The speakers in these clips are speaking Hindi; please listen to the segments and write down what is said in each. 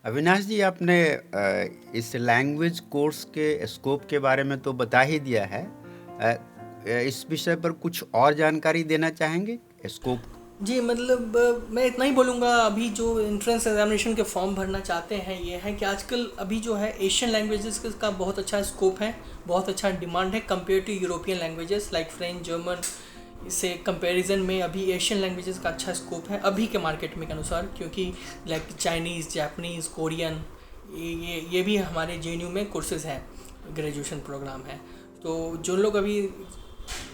अविनाश जी, आपने इस लैंग्वेज कोर्स के स्कोप के बारे में तो बता ही दिया है। इस विषय पर कुछ और जानकारी देना चाहेंगे? स्कोप। जी मतलब मैं इतना ही बोलूँगा। अभी जो एंट्रेंस एग्जामिनेशन के फॉर्म भरना चाहते हैं ये है कि आजकल अभी जो है एशियन लैंग्वेजेस का बहुत अच्छा स्कोप है, बहुत अच्छा डिमांड है compare to European languages like French, German. इससे कंपैरिजन में अभी एशियन लैंग्वेजेस का अच्छा स्कोप है अभी के मार्केट में के अनुसार, क्योंकि लाइक चाइनीज़, जापानीज़, कोरियन, ये भी हमारे जे में कोर्सेज़ हैं, ग्रेजुएशन प्रोग्राम है। तो जो लोग अभी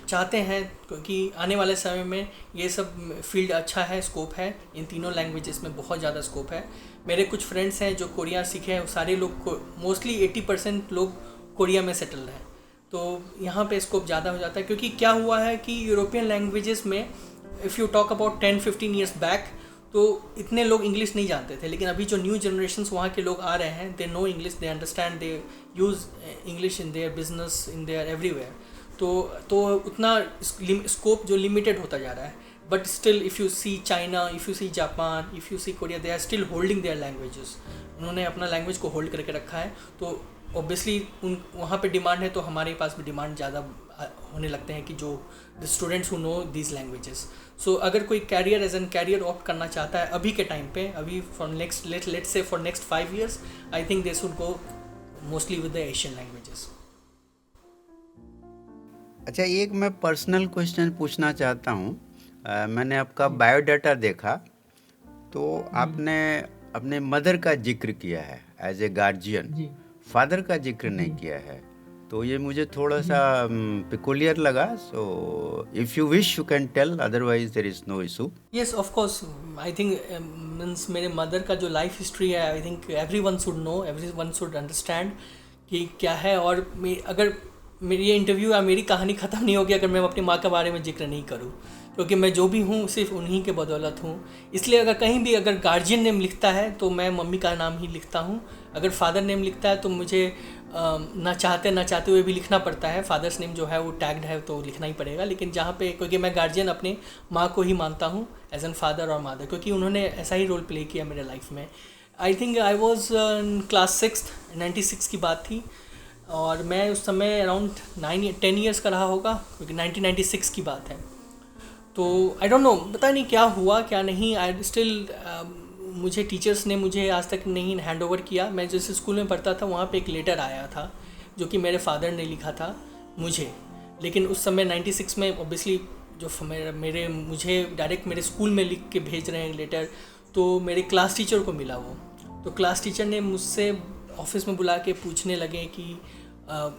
चाहते हैं, क्योंकि आने वाले समय में ये सब फील्ड अच्छा है, स्कोप है, इन तीनों लैंग्वेजेस में बहुत ज़्यादा स्कोप है। मेरे कुछ फ्रेंड्स हैं जो कोरिया सीखे हैं, सारे लोग को मोस्टली 80% लोग कोरिया में सेटल हैं। तो यहाँ पे स्कोप ज़्यादा हो जाता है, क्योंकि क्या हुआ है कि यूरोपियन लैंग्वेजेस में if you talk about 10-15 years back तो इतने लोग इंग्लिश नहीं जानते थे, लेकिन अभी जो न्यू जनरेशन्स वहाँ के लोग आ रहे हैं, they know English, they understand, they use English in their business, in their everywhere. तो उतना स्कोप जो लिमिटेड होता जा रहा है। But still if you see China, if you see Japan, if you see Korea, they are still holding their languages. उन्होंने अपना लैंग्वेज को होल्ड करके रखा है। तो ऑब्वियसली उन वहाँ पे डिमांड है, तो हमारे पास भी डिमांड ज़्यादा होने लगते हैं कि जो the students who know these languages. So अगर कोई career as an career opt करना चाहता है अभी के टाइम पे, अभी for next let's say for next 5 years, I think they should go mostly with the Asian languages. अच्छा, एक मैं पर्सनल क्वेश्चन पूछना चाहता हूँ। मैंने आपका बायोडाटा देखा, तो आपने अपने मदर का जिक्र किया है एज ए गार्जियन, जी फादर का जिक्र जी नहीं किया है। तो ये मुझे थोड़ा सा जी। पिकुलियर लगा। So if you wish you can tell, otherwise there is no issue. Yes of course. I think means मेरे मदर का जो लाइफ हिस्ट्री है, I think everyone should know, everyone should understand कि क्या है। और अगर मेरी ये इंटरव्यू या मेरी कहानी ख़त्म नहीं होगी अगर मैं अपनी माँ के बारे में जिक्र नहीं करूँ, क्योंकि मैं जो भी हूँ सिर्फ उन्हीं के बदौलत हूँ। इसलिए अगर कहीं भी अगर गार्जियन नेम लिखता है तो मैं मम्मी का नाम ही लिखता हूँ। अगर फादर नेम लिखता है तो मुझे ना चाहते हुए भी लिखना पड़ता है। फादर्स नेम जो है वो टैग्ड है तो लिखना ही पड़ेगा। लेकिन जहाँ पे, क्योंकि मैं गार्जियन अपने माँ को ही मानता हूँ एज एन फादर और मदर, क्योंकि उन्होंने ऐसा ही रोल प्ले किया मेरे लाइफ में। I think I was class 6, 96 की बात थी। और मैं उस समय अराउंड 9-10 ईयर्स का रहा होगा, क्योंकि 1996 की बात है। तो आई डोंट नो, पता नहीं क्या हुआ क्या नहीं। आई स्टिल मुझे टीचर्स ने मुझे आज तक नहीं हैंड ओवर किया। मैं जिस स्कूल में पढ़ता था वहाँ पे एक लेटर आया था जो कि मेरे फादर ने लिखा था मुझे। लेकिन उस समय 96 में ऑब्वियसली जो मेरे मुझे डायरेक्ट मेरे स्कूल में लिख के भेज रहे हैं लेटर, तो मेरे क्लास टीचर को मिला वो। तो क्लास टीचर ने मुझसे ऑफिस में बुला के पूछने लगे कि अ,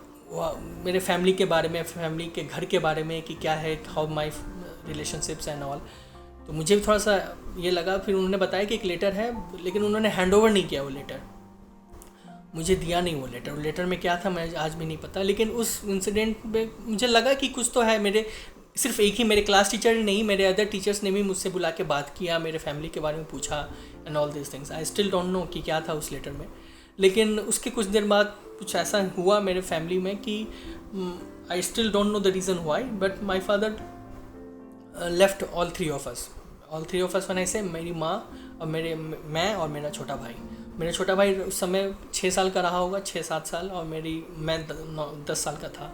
मेरे फैमिली के बारे में, फैमिली के घर के बारे में, कि क्या है, how my relationships and all. तो मुझे भी थोड़ा सा ये लगा। फिर उन्होंने बताया कि एक लेटर है, लेकिन उन्होंने हैंड ओवर नहीं किया वो लेटर, मुझे दिया नहीं वो लेटर। वो लेटर में क्या था मैं आज भी नहीं पता। लेकिन उस इंसिडेंट में मुझे लगा कि कुछ तो है। मेरे सिर्फ एक ही मेरे क्लास टीचर ही नहीं, मेरे अदर टीचर्स ने भी मुझसे बुला के बात किया, मेरे फैमिली के बारे में पूछा and all this things. I still don't know कि क्या था उस लेटर में। लेकिन उसके कुछ देर बाद कुछ ऐसा हुआ मेरे फैमिली में कि I still don't know the reason why, but my father left all three of us one ऐसे, मेरी माँ और मैं और मेरा छोटा भाई। मेरा छोटा भाई उस समय 6 साल का रहा होगा, 6-7 साल, और मैं 10 साल का था।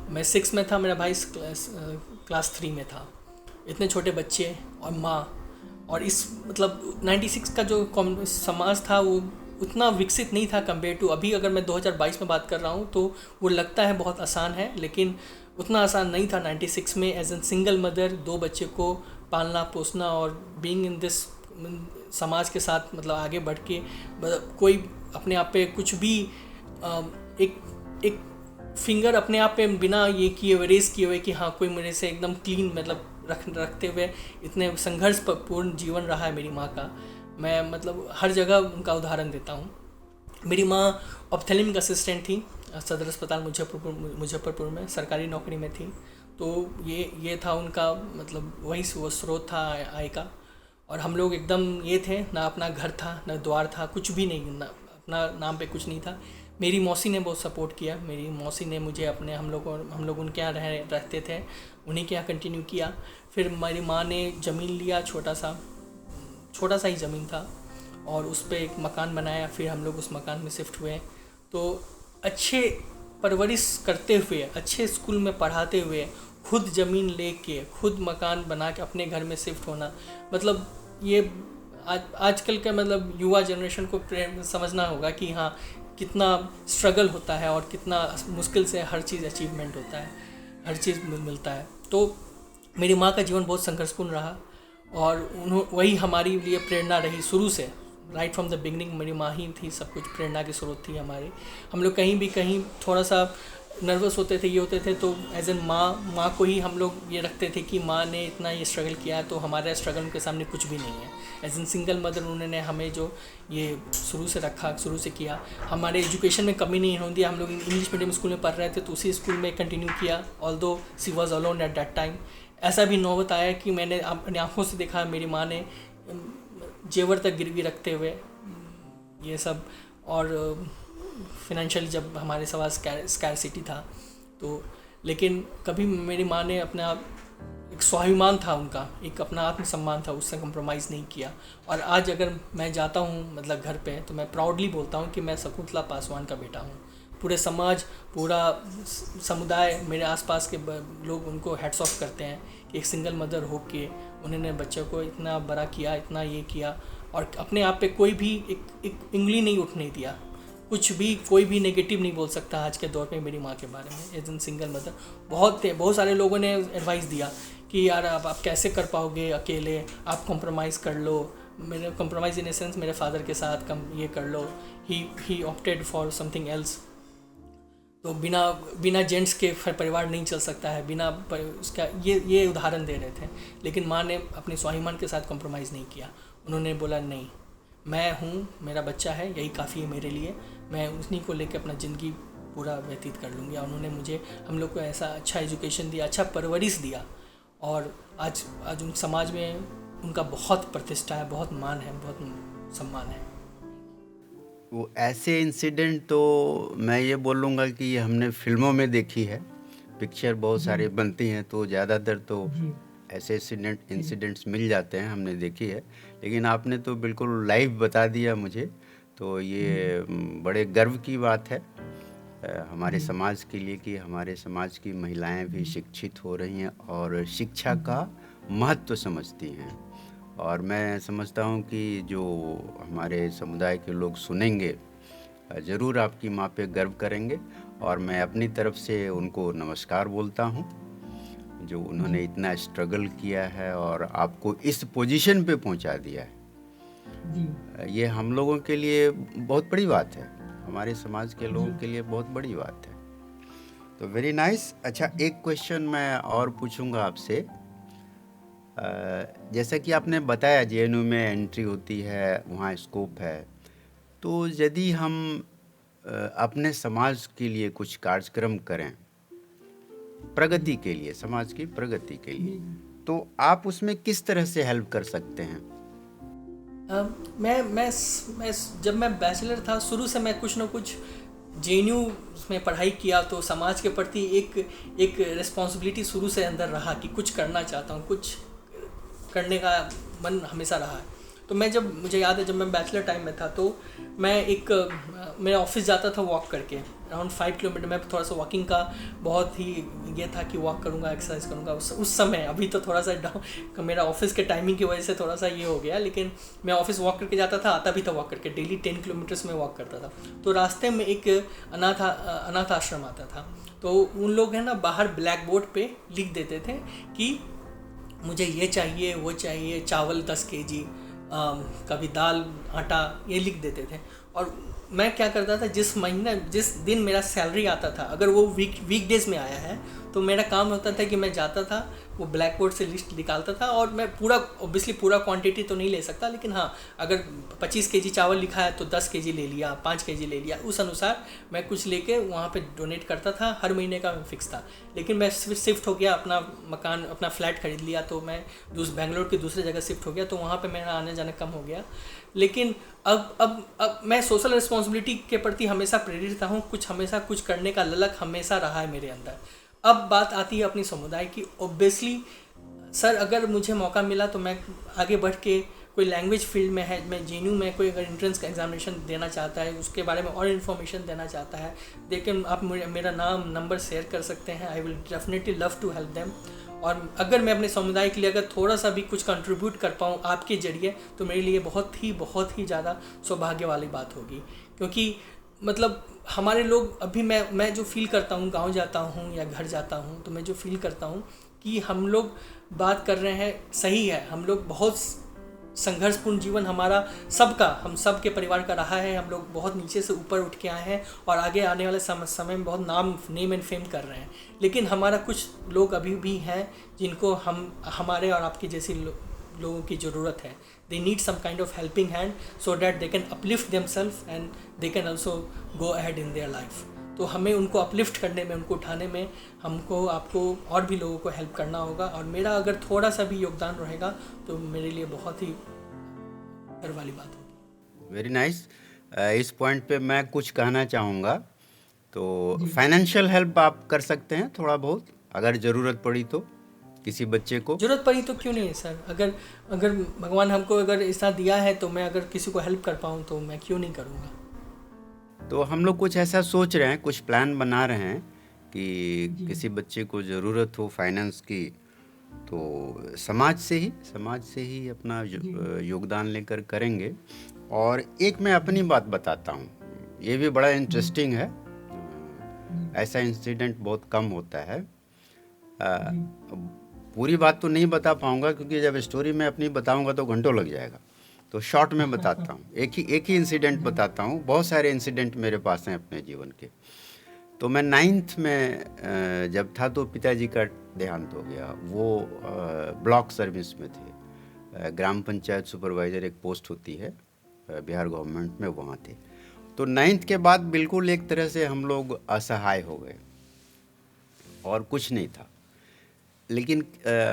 मैं 6 में था, मेरा भाई क्लास 3 में था। इतने छोटे बच्चे और माँ। और इस मतलब 96 का जो समाज था वो उतना विकसित नहीं था कंपेयर टू अभी। अगर मैं 2022 में बात कर रहा हूँ तो वो लगता है बहुत आसान है, लेकिन उतना आसान नहीं था 96 में। एज एन सिंगल मदर 2 बच्चे को पालना पोसना और बीइंग इन दिस समाज के साथ, मतलब आगे बढ़ के कोई अपने आप पे कुछ भी एक एक फिंगर अपने आप पे बिना ये किए हुए, रेस किए हुए कि हाँ कोई मेरे से एकदम क्लीन, मतलब रखते हुए इतने संघर्ष पूर्ण जीवन रहा है मेरी माँ का। मैं मतलब हर जगह उनका उदाहरण देता हूँ। मेरी माँ ऑप्थेल्मिक असिस्टेंट थी सदर अस्पताल मुजफ्फरपुर में, सरकारी नौकरी में थी। तो ये था उनका, मतलब वही वो स्रोत था आय का। और हम लोग एकदम ये थे, ना अपना घर था ना द्वार था, कुछ भी नहीं, ना अपना नाम पे कुछ नहीं था। मेरी मौसी ने बहुत सपोर्ट किया। मेरी मौसी ने मुझे अपने हम लोग उनके यहाँ रहते थे, उन्हीं के यहाँ कंटिन्यू किया। फिर मेरी माँ ने ज़मीन लिया, छोटा सा ही ज़मीन था, और उस पे एक मकान बनाया, फिर हम लोग उस मकान में शिफ्ट हुए। तो अच्छे परवरिश करते हुए, अच्छे स्कूल में पढ़ाते हुए, खुद ज़मीन लेके, खुद मकान बना के अपने घर में शिफ्ट होना, मतलब ये आजकल का मतलब युवा जनरेशन को समझना होगा कि हाँ कितना स्ट्रगल होता है और कितना मुश्किल से हर चीज़ अचीवमेंट होता है, हर चीज़ मिलता है। तो मेरी माँ का जीवन बहुत संघर्षपूर्ण रहा और वही हमारी लिए प्रेरणा रही शुरू से। राइट फ्रॉम द बिगनिंग मेरी माँ ही थी, सब कुछ प्रेरणा की स्रोत थी हमारी। हम लोग कहीं थोड़ा सा नर्वस होते थे, ये होते थे, तो एज एन माँ को ही हम लोग ये रखते थे कि माँ ने इतना ये स्ट्रगल किया है तो हमारा स्ट्रगल उनके सामने कुछ भी नहीं है। एज एन सिंगल मदर उन्होंने हमें जो ये शुरू से रखा, शुरू से किया। हमारे एजुकेशन में कमी नहीं होती। हम लोग इंग्लिश मीडियम स्कूल में पढ़ रहे थे तो उसी स्कूल में कंटिन्यू किया, although she was alone at that time. ऐसा भी नौबत आया कि मैंने अपनी आँखों से देखा मेरी माँ ने जेवर तक गिरवी रखते हुए ये सब, और फिनेंशियल जब हमारे सवाल स्कैरसिटी था तो, लेकिन कभी मेरी माँ ने अपना एक स्वाभिमान था उनका, एक अपना आत्मसम्मान था, उससे कम्प्रोमाइज़ नहीं किया। और आज अगर मैं जाता हूँ मतलब घर पे तो मैं प्राउडली बोलता हूँ कि मैं शकुंतला पासवान का बेटा हूँ। पूरे समाज, पूरा समुदाय, मेरे आसपास के लोग उनको हैट्स ऑफ करते हैं कि एक सिंगल मदर हो के उन्होंने बच्चों को इतना बड़ा किया, इतना ये किया, और अपने आप पे कोई भी एक उंगली नहीं उठने दिया। कुछ भी, कोई भी नेगेटिव नहीं बोल सकता आज के दौर में मेरी माँ के बारे में एज एन सिंगल मदर। बहुत सारे लोगों ने एडवाइस दिया कि यार आप कैसे कर पाओगे अकेले, आप कॉम्प्रोमाइज़ कर लो। मेरे कॉम्प्रोमाइज़ इन ए सेंस मेरे फादर के साथ ये कर लो, ही ऑप्टेड फॉर समथिंग एल्स। तो बिना जेंट्स के परिवार नहीं चल सकता है, बिना उसका ये उदाहरण दे रहे थे। लेकिन माँ ने अपने स्वाभिमान के साथ कॉम्प्रोमाइज़ नहीं किया। उन्होंने बोला नहीं, मैं हूँ, मेरा बच्चा है, यही काफ़ी है मेरे लिए, मैं उन्हीं को लेकर अपना ज़िंदगी पूरा व्यतीत कर लूँगी। और उन्होंने मुझे, हम लोग को ऐसा अच्छा एजुकेशन दिया, अच्छा परवरिश दिया, और आज उन समाज में उनका बहुत प्रतिष्ठा है, बहुत मान है, बहुत सम्मान है। वो ऐसे इंसिडेंट तो मैं ये बोलूँगा कि हमने फिल्मों में देखी है, पिक्चर बहुत सारे बनती हैं तो ज़्यादातर तो ऐसे इंसिडेंट्स मिल जाते हैं, हमने देखी है। लेकिन आपने तो बिल्कुल लाइव बता दिया मुझे, तो ये बड़े गर्व की बात है हमारे समाज के लिए कि हमारे समाज की महिलाएं भी शिक्षित हो रही हैं और शिक्षा का महत्व समझती हैं। और मैं समझता हूँ कि जो हमारे समुदाय के लोग सुनेंगे ज़रूर आपकी माँ पे गर्व करेंगे। और मैं अपनी तरफ से उनको नमस्कार बोलता हूँ जो उन्होंने इतना स्ट्रगल किया है और आपको इस पोजीशन पे पहुँचा दिया है। ये हम लोगों के लिए बहुत बड़ी बात है, हमारे समाज के लोगों के लिए बहुत बड़ी बात है। तो वेरी नाइस। अच्छा, एक क्वेश्चन मैं और पूछूंगा आपसे। जैसा कि आपने बताया जेएनयू में एंट्री होती है, वहाँ स्कोप है, तो यदि हम अपने समाज के लिए कुछ कार्यक्रम करें, प्रगति के लिए, समाज की प्रगति के लिए, तो आप उसमें किस तरह से हेल्प कर सकते हैं? मैं जब मैं बैचलर था, शुरू से मैं कुछ न कुछ जेएनयू में पढ़ाई किया, तो समाज के प्रति एक रिस्पॉन्सिबिलिटी शुरू से अंदर रहा कि कुछ करना चाहता हूँ, कुछ करने का मन हमेशा रहा है। तो मुझे याद है जब मैं बैचलर टाइम में था तो मैं मेरे ऑफिस जाता था वॉक करके, अराउंड 5 किलोमीटर। मैं थोड़ा सा वॉकिंग का बहुत ही ये था कि वॉक करूँगा, एक्सरसाइज करूँगा उस समय। अभी तो थोड़ा सा मेरा ऑफिस के टाइमिंग की वजह से थोड़ा सा ये हो गया, लेकिन मैं ऑफिस वॉक करके जाता था, आता भी था वॉक करके, डेली 10 किलोमीटर्स में वॉक करता था। तो रास्ते में एक अनाथ आश्रम आता था, तो उन लोग हैं ना बाहर ब्लैक बोर्ड पे लिख देते थे कि मुझे ये चाहिए, वो चाहिए, चावल 10 kg, कभी दाल, आटा, ये लिख देते थे। और मैं क्या करता था, जिस दिन मेरा सैलरी आता था, अगर वो वीकडेज में आया है तो मेरा काम होता था कि मैं जाता था, वो ब्लैक बोर्ड से लिस्ट निकालता था, और मैं ऑब्वियसली पूरा क्वांटिटी तो नहीं ले सकता, लेकिन हाँ अगर 25 kg चावल लिखा है तो 10 kg ले लिया, 5 kg ले लिया, उस अनुसार मैं कुछ लेके वहाँ पे डोनेट करता था। हर महीने का फिक्स था। लेकिन मैं शिफ्ट हो गया, अपना मकान, अपना फ्लैट खरीद लिया, तो मैं बेंगलोर की दूसरी जगह शिफ्ट हो गया, तो वहाँ पर मेरा आने जाना कम हो गया। लेकिन अब मैं सोशल रिस्पॉन्सिबिलिटी के प्रति हमेशा प्रेरित रहा हूँ, हमेशा कुछ करने का ललक हमेशा रहा है मेरे अंदर। अब बात आती है अपनी समुदाय की। ऑब्वियसली सर, अगर मुझे मौका मिला तो मैं आगे बढ़ के कोई लैंग्वेज फील्ड में है, मैं जेएनयू में कोई अगर एंट्रेंस का एग्जामिनेशन देना चाहता है, उसके बारे में और इन्फॉर्मेशन देना चाहता है, देखें आप मेरा नाम नंबर शेयर कर सकते हैं। I will definitely love to help them. और अगर मैं अपने समुदाय के लिए अगर थोड़ा सा भी कुछ कंट्रीब्यूट कर पाऊँ आपके ज़रिए, तो मेरे लिए बहुत ही ज़्यादा सौभाग्य वाली बात होगी। क्योंकि मतलब हमारे लोग अभी मैं जो फील करता हूँ, गांव जाता हूँ या घर जाता हूँ, तो मैं जो फील करता हूँ कि हम लोग बात कर रहे हैं, सही है, हम लोग बहुत संघर्षपूर्ण जीवन हमारा सबका, हम सब के परिवार का रहा है। हम लोग बहुत नीचे से ऊपर उठ के आए हैं और आगे आने वाले समय में बहुत नेम एंड फेम कर रहे हैं। लेकिन हमारा कुछ लोग अभी भी हैं जिनको हमारे और आपके जैसे लोगों की ज़रूरत है। They need some kind of helping hand so that they can uplift themselves and they can also go ahead in their life. तो हमें उनको अपलिफ्ट करने में, उनको उठाने में हमको, आपको और भी लोगों को हेल्प करना होगा। और मेरा अगर थोड़ा सा भी योगदान रहेगा तो मेरे लिए बहुत ही गर्व वाली बात होगी। Very nice. इस पॉइंट पे मैं कुछ कहना चाहूँगा। तो फाइनेंशियल हेल्प आप कर सकते हैं थोड़ा बहुत, अगर ज़रूरत पड़ी तो किसी बच्चे को। ज़रूरत पड़ी तो क्यों नहीं सर, अगर भगवान हमको अगर ऐसा दिया है तो मैं अगर किसी को हेल्प कर पाऊँ तो मैं क्यों नहीं करूँगा। तो हम लोग कुछ ऐसा सोच रहे हैं, कुछ प्लान बना रहे हैं कि किसी बच्चे को ज़रूरत हो फाइनेंस की, तो समाज से ही अपना योगदान लेकर करेंगे। और एक मैं अपनी बात बताता हूँ, ये भी बड़ा इंटरेस्टिंग है। ऐसा इंसिडेंट बहुत कम होता है। पूरी बात तो नहीं बता पाऊँगा क्योंकि जब स्टोरी में अपनी बताऊँगा तो घंटों लग जाएगा, तो शॉर्ट में बताता हूँ। एक ही इंसिडेंट बताता हूँ। बहुत सारे इंसिडेंट मेरे पास हैं अपने जीवन के। तो मैं 9th में जब था तो पिताजी का देहांत हो गया। वो ब्लॉक सर्विस में थे, ग्राम पंचायत सुपरवाइज़र एक पोस्ट होती है बिहार गवर्नमेंट में, वहाँ थे। तो 9th के बाद बिल्कुल एक तरह से हम लोग असहाय हो गए और कुछ नहीं था। लेकिन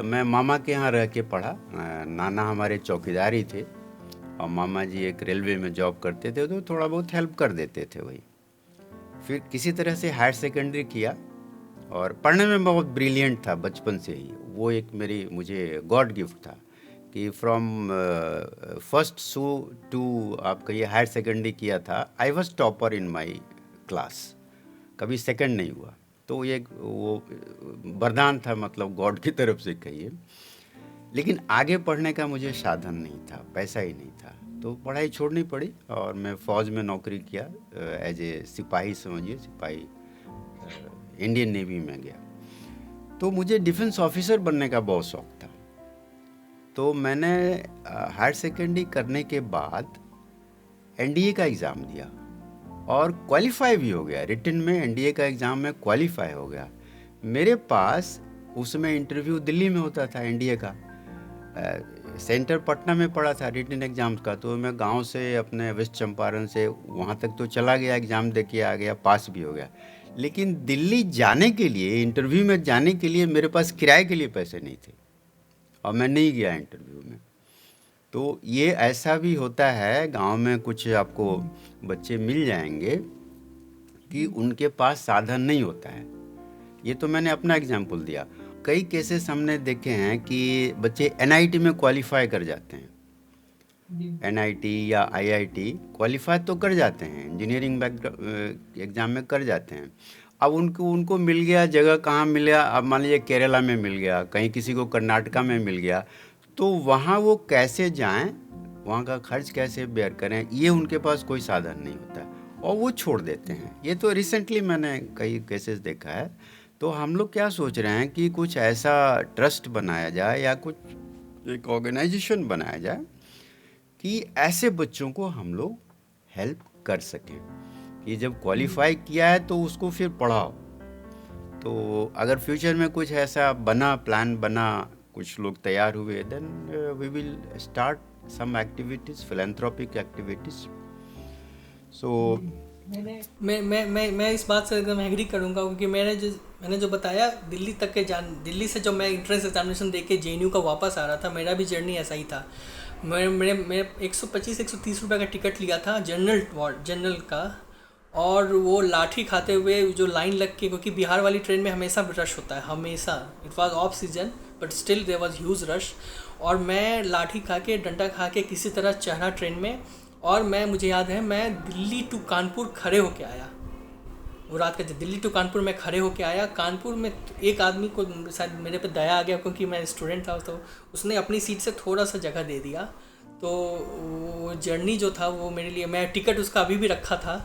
मैं मामा के यहाँ रह के पढ़ा। नाना हमारे चौकीदार ही थे और मामा जी एक रेलवे में जॉब करते थे, तो थोड़ा बहुत हेल्प कर देते थे वही। फिर किसी तरह से हायर सेकेंडरी किया और पढ़ने में बहुत ब्रिलियंट था बचपन से ही। वो एक मुझे गॉड गिफ्ट था कि फ्रॉम फर्स्ट टू आप कहिए हायर सेकेंडरी किया था, I was topper in my class, कभी सेकंड नहीं हुआ। तो वो वरदान था, मतलब गॉड की तरफ से कहिए। लेकिन आगे पढ़ने का मुझे साधन नहीं था, पैसा ही नहीं था, तो पढ़ाई छोड़नी पड़ी और मैं फ़ौज में नौकरी किया एज ए सिपाही, समझिए सिपाही, इंडियन नेवी में गया। तो मुझे डिफेंस ऑफिसर बनने का बहुत शौक था। तो मैंने हायर सेकेंडरी करने के बाद एनडीए का एग्ज़ाम दिया और क्वालिफाई भी हो गया। रिटन में एनडीए का एग्ज़ाम में क्वालिफाई हो गया। मेरे पास उसमें इंटरव्यू दिल्ली में होता था एनडीए का, सेंटर पटना में पड़ा था रिटन एग्ज़ाम्स का। तो मैं गांव से अपने वेस्ट चंपारण से वहाँ तक तो चला गया, एग्ज़ाम दे के आ गया, पास भी हो गया। लेकिन दिल्ली जाने के लिए, इंटरव्यू में जाने के लिए मेरे पास किराए के लिए पैसे नहीं थे और मैं नहीं गया इंटरव्यू में। तो ये ऐसा भी होता है, गांव में कुछ आपको बच्चे मिल जाएंगे कि उनके पास साधन नहीं होता है। ये तो मैंने अपना एग्जाम्पल दिया। कई केसेस हमने देखे हैं कि बच्चे एनआईटी में क्वालिफाई कर जाते हैं, एनआईटी या आईआईटी क्वालिफाई तो कर जाते हैं, इंजीनियरिंग एग्ज़ाम में कर जाते हैं। अब उनको मिल गया जगह, कहाँ मिल गया, अब मान लीजिए केरला में मिल गया, कहीं किसी को कर्नाटका में मिल गया, तो वहाँ वो कैसे जाएं, वहाँ का खर्च कैसे बेयर करें, ये उनके पास कोई साधन नहीं होता और वो छोड़ देते हैं। ये तो रिसेंटली मैंने कई केसेस देखा है। तो हम लोग क्या सोच रहे हैं कि कुछ ऐसा ट्रस्ट बनाया जाए या कुछ एक ऑर्गेनाइजेशन बनाया जाए कि ऐसे बच्चों को हम लोग हेल्प कर सकें कि जब क्वालिफाई किया है तो उसको फिर पढ़ाओ। तो अगर फ्यूचर में कुछ ऐसा बना, प्लान बना, कुछ लोग तैयार हुए, then we will start some activities, philanthropic activities. So मैं इस बात से एकदम एग्री करूँगा, क्योंकि मैंने जो बताया दिल्ली से जब मैं एंट्रेंस एग्जामिनेशन दे के जेएनयू का वापस आ रहा था, मेरा भी जर्नी ऐसा ही था। मैं 125-130 रुपये का टिकट लिया था जनरल का, और वो लाठी खाते हुए जो लाइन लग के, क्योंकि बिहार वाली ट्रेन में हमेशा रश होता है, हमेशा। It was off season but still there was huge rush. और मैं लाठी खा के डंडा खा के किसी तरह चढ़ा ट्रेन में, और मुझे याद है मैं दिल्ली टू कानपुर खड़े होके आया। वो रात का दिल्ली टू कानपुर में खड़े होके आया। कानपुर में एक आदमी को शायद मेरे पे दया आ गया, क्योंकि मैं स्टूडेंट था, तो उसने अपनी सीट से थोड़ा सा जगह दे दिया। तो वो जर्नी जो था वो मेरे लिए, मैं टिकट उसका अभी भी रखा था।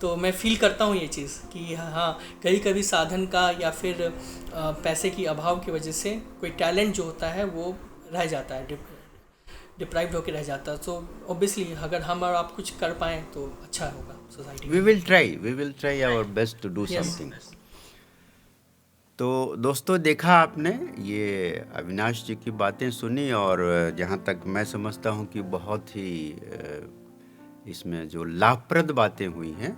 तो मैं फील करता हूँ ये चीज़ कि हाँ, कभी कभी साधन का या फिर पैसे की अभाव की वजह से कोई टैलेंट जो होता है वो रह जाता है, डिप्राइव्ड होकर रह जाता है। सो ऑब्वियसली अगर हम और आप कुछ कर पाएँ तो अच्छा होगा सोसाइटी वी में। Will try our best to do yes. Something. तो दोस्तों, देखा आपने, ये अविनाश जी की बातें सुनी, और जहाँ तक मैं समझता हूँ कि बहुत ही इसमें जो लाभप्रद बातें हुई हैं,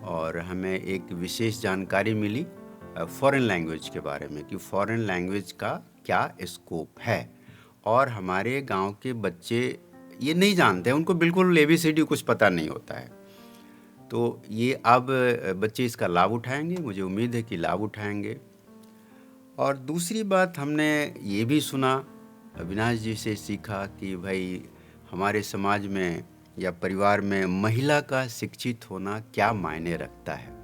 और हमें एक विशेष जानकारी मिली फॉरेन लैंग्वेज के बारे में कि फॉरेन लैंग्वेज का क्या स्कोप है। और हमारे गांव के बच्चे ये नहीं जानते हैं, उनको बिल्कुल ABCD कुछ पता नहीं होता है। तो ये अब बच्चे इसका लाभ उठाएंगे, मुझे उम्मीद है कि लाभ उठाएंगे। और दूसरी बात, हमने ये भी सुना, अविनाश जी से सीखा कि भाई हमारे समाज में या परिवार में महिला का शिक्षित होना क्या मायने रखता है।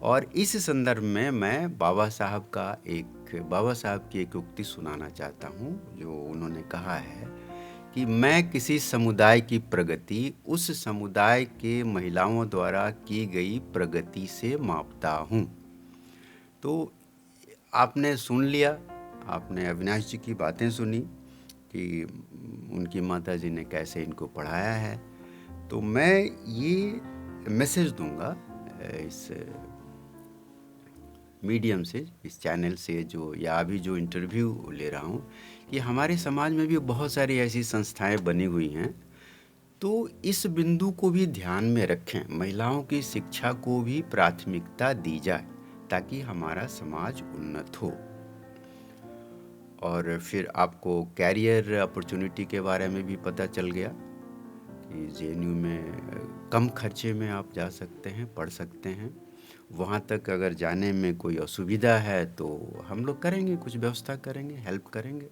और इस संदर्भ में मैं बाबा साहब की एक उक्ति सुनाना चाहता हूँ, जो उन्होंने कहा है कि मैं किसी समुदाय की प्रगति उस समुदाय के महिलाओं द्वारा की गई प्रगति से मापता हूँ। तो आपने सुन लिया, आपने अविनाश जी की बातें सुनी कि उनकी माता जी ने कैसे इनको पढ़ाया है। तो मैं ये मैसेज दूंगा इस मीडियम से, इस चैनल से, जो या अभी जो इंटरव्यू ले रहा हूँ, कि हमारे समाज में भी बहुत सारी ऐसी संस्थाएं बनी हुई हैं। तो इस बिंदु को भी ध्यान में रखें, महिलाओं की शिक्षा को भी प्राथमिकता दी जाए ताकि हमारा समाज उन्नत हो। और फिर आपको कैरियर अपॉर्चुनिटी के बारे में भी पता चल गया कि JNU में कम खर्चे में आप जा सकते हैं, पढ़ सकते हैं। वहाँ तक अगर जाने में कोई असुविधा है तो हम लोग करेंगे, कुछ व्यवस्था करेंगे, हेल्प करेंगे।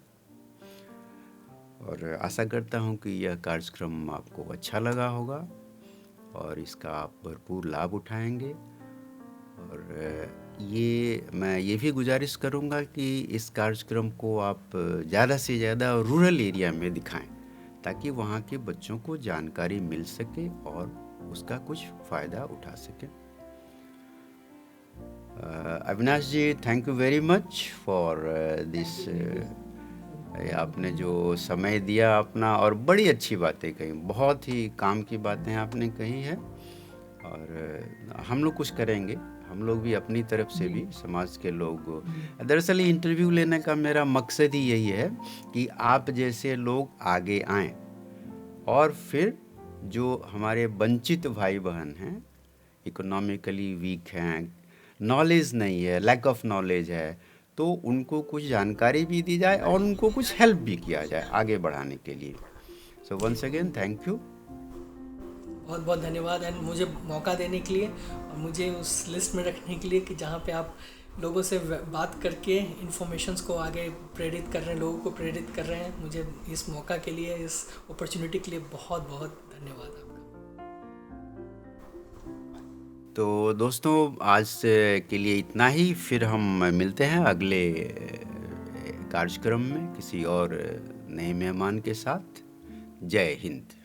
और आशा करता हूँ कि यह कार्यक्रम आपको अच्छा लगा होगा और इसका आप भरपूर लाभ उठाएंगे। और मैं ये भी गुजारिश करूँगा कि इस कार्यक्रम को आप ज़्यादा से ज़्यादा रूरल एरिया में दिखाएं ताकि वहाँ के बच्चों को जानकारी मिल सके और उसका कुछ फ़ायदा उठा सकें। Avinash ji, thank you very much for this. आपने जो समय दिया अपना, और बड़ी अच्छी बातें कही, बहुत ही काम की बातें आपने कही है। और हम लोग कुछ करेंगे, हम लोग भी अपनी तरफ से भी समाज के लोग। दरअसल इंटरव्यू लेने का मेरा मकसद ही यही है कि आप जैसे लोग आगे आएं और फिर जो हमारे वंचित भाई बहन हैं, इकोनॉमिकली वीक हैं, नॉलेज नहीं है, लैक ऑफ नॉलेज है, तो उनको कुछ जानकारी भी दी जाए और उनको कुछ हेल्प भी किया जाए आगे बढ़ाने के लिए। So once again thank you, बहुत बहुत धन्यवाद एंड मुझे मौका देने के लिए और मुझे उस लिस्ट में रखने के लिए कि जहाँ पे आप लोगों से बात करके इन्फॉर्मेशंस को आगे प्रेरित कर रहे हैं, लोगों को प्रेरित कर रहे हैं। मुझे इस मौका के लिए, इस अपॉर्चुनिटी के लिए बहुत बहुत धन्यवाद आपका। तो दोस्तों आज के लिए इतना ही। फिर हम मिलते हैं अगले कार्यक्रम में किसी और नए मेहमान के साथ। जय हिंद।